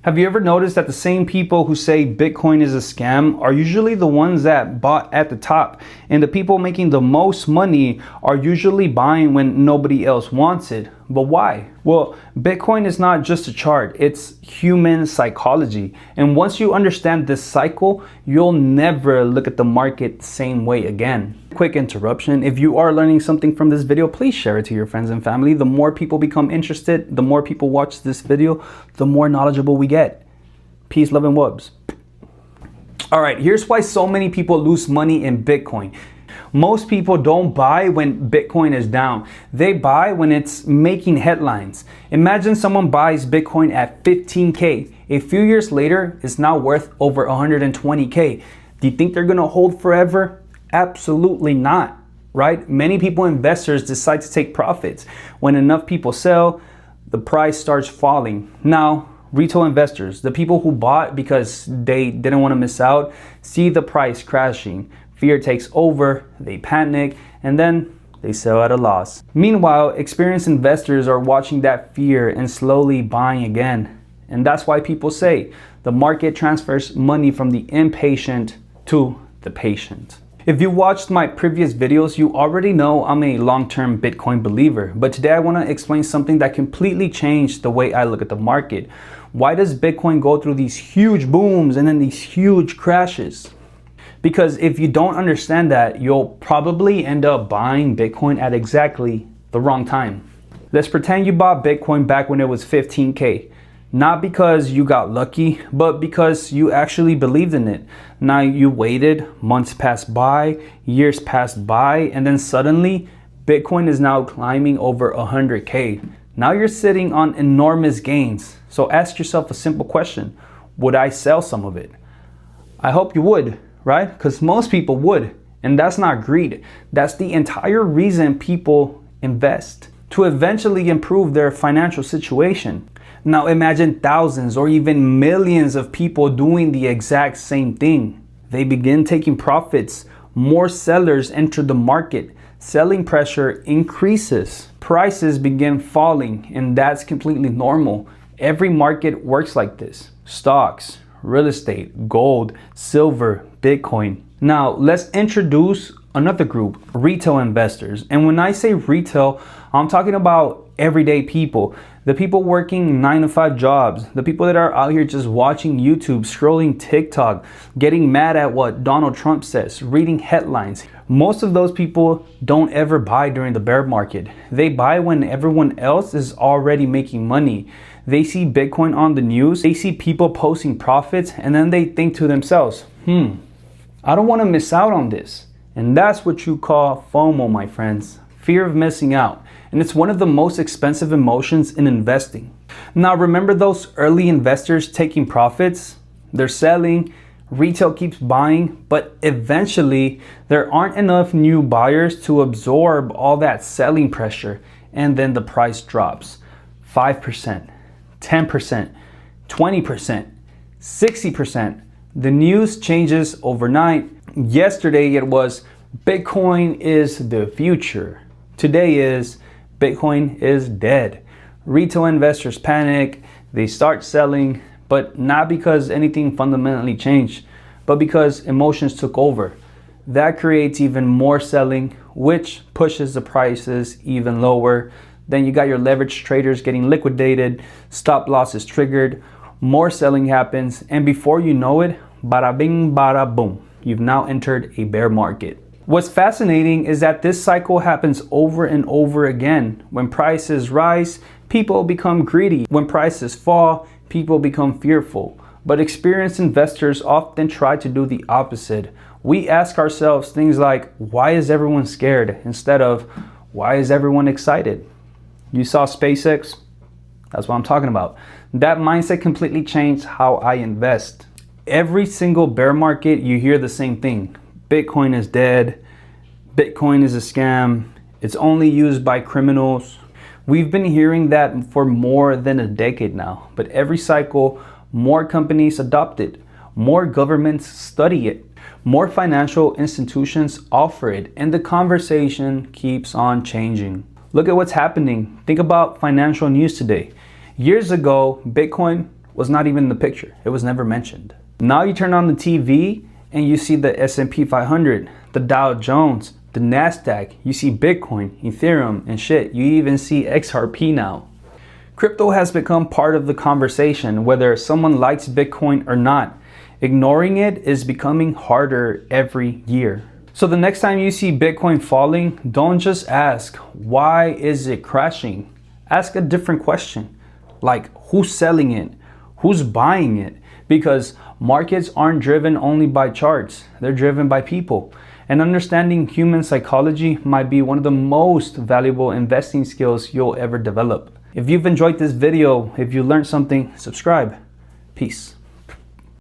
Have you ever noticed that the same people who say Bitcoin is a scam are usually the ones that bought at the top, and the people making the most money are usually buying when nobody else wants it? But why? Well, Bitcoin is not just a chart, it's human psychology. And once you understand this cycle, you'll never look at the market the same way again. Quick interruption. If you are learning something from this video, please share it to your friends and family. The more people become interested, the more people watch this video, the more knowledgeable we get. Peace, love, and wubs. All right, here's why so many people lose money in Bitcoin. Most people don't buy when Bitcoin is down. They buy when it's making headlines. Imagine someone buys Bitcoin at 15K. A few years later, it's now worth over 120K. Do you think they're gonna hold forever? Absolutely not, right? Many people, investors, decide to take profits. When enough people sell, the price starts falling. Now, retail investors, the people who bought because they didn't want to miss out, see the price crashing. Fear takes over, they panic, and then they sell at a loss. Meanwhile, experienced investors are watching that fear and slowly buying again. And that's why people say the market transfers money from the impatient to the patient. If you watched my previous videos, you already know I'm a long-term Bitcoin believer. But today I want to explain something that completely changed the way I look at the market. Why does Bitcoin go through these huge booms and then these huge crashes? Because if you don't understand that, you'll probably end up buying Bitcoin at exactly the wrong time. Let's pretend you bought Bitcoin back when it was 15K. Not because you got lucky, but because you actually believed in it. Now you waited, months passed by, years passed by, and then suddenly Bitcoin is now climbing over 100K. Now you're sitting on enormous gains. So ask yourself a simple question. Would I sell some of it? I hope you would. Right? Because most people would. And that's not greed. That's the entire reason people invest, to eventually improve their financial situation. Now imagine thousands or even millions of people doing the exact same thing. They begin taking profits. More sellers enter the market. Selling pressure increases. Prices begin falling, and that's completely normal. Every market works like this. Stocks, real estate, gold, silver, Bitcoin. Now, let's introduce another group, retail investors. And when I say retail, I'm talking about everyday people, the people working 9-to-5 jobs, the people that are out here just watching YouTube, scrolling TikTok, getting mad at what Donald Trump says, reading headlines. Most of those people don't ever buy during the bear market. They buy when everyone else is already making money. They see Bitcoin on the news, they see people posting profits, and then they think to themselves, I don't want to miss out on this. And that's what you call FOMO, my friends. Fear of missing out. And it's one of the most expensive emotions in investing. Now remember those early investors taking profits? They're selling, retail keeps buying, but eventually there aren't enough new buyers to absorb all that selling pressure, and then the price drops. 5%, 10%, 20%, 60%. The news changes overnight. Yesterday it was Bitcoin is the future. Today is Bitcoin is dead. Retail investors panic, they start selling, but not because anything fundamentally changed, but because emotions took over. That creates even more selling, which pushes the prices even lower. Then you got your leverage traders getting liquidated, stop losses triggered, more selling happens, and before you know it, bada bing, bada boom, you've now entered a bear market. What's fascinating is that this cycle happens over and over again. When prices rise, people become greedy. When prices fall, people become fearful. But experienced investors often try to do the opposite. We ask ourselves things like, why is everyone scared? Instead of, why is everyone excited? You saw SpaceX? That's what I'm talking about. That mindset completely changed how I invest. Every single bear market, you hear the same thing. Bitcoin is dead. Bitcoin is a scam. It's only used by criminals. We've been hearing that for more than a decade now, but every cycle, more companies adopt it, more governments study it, more financial institutions offer it, and the conversation keeps on changing. Look at what's happening. Think about financial news today. Years ago, Bitcoin was not even in the picture. It was never mentioned. Now you turn on the TV and you see the S&P 500, the Dow Jones, the NASDAQ, you see Bitcoin, Ethereum, and shit. You even see XRP now. Crypto has become part of the conversation, whether someone likes Bitcoin or not. Ignoring it is becoming harder every year. So the next time you see Bitcoin falling, don't just ask, why is it crashing? Ask a different question, like who's selling it? Who's buying it? Because markets aren't driven only by charts, they're driven by people. And understanding human psychology might be one of the most valuable investing skills you'll ever develop. If you've enjoyed this video, if you learned something, subscribe. Peace.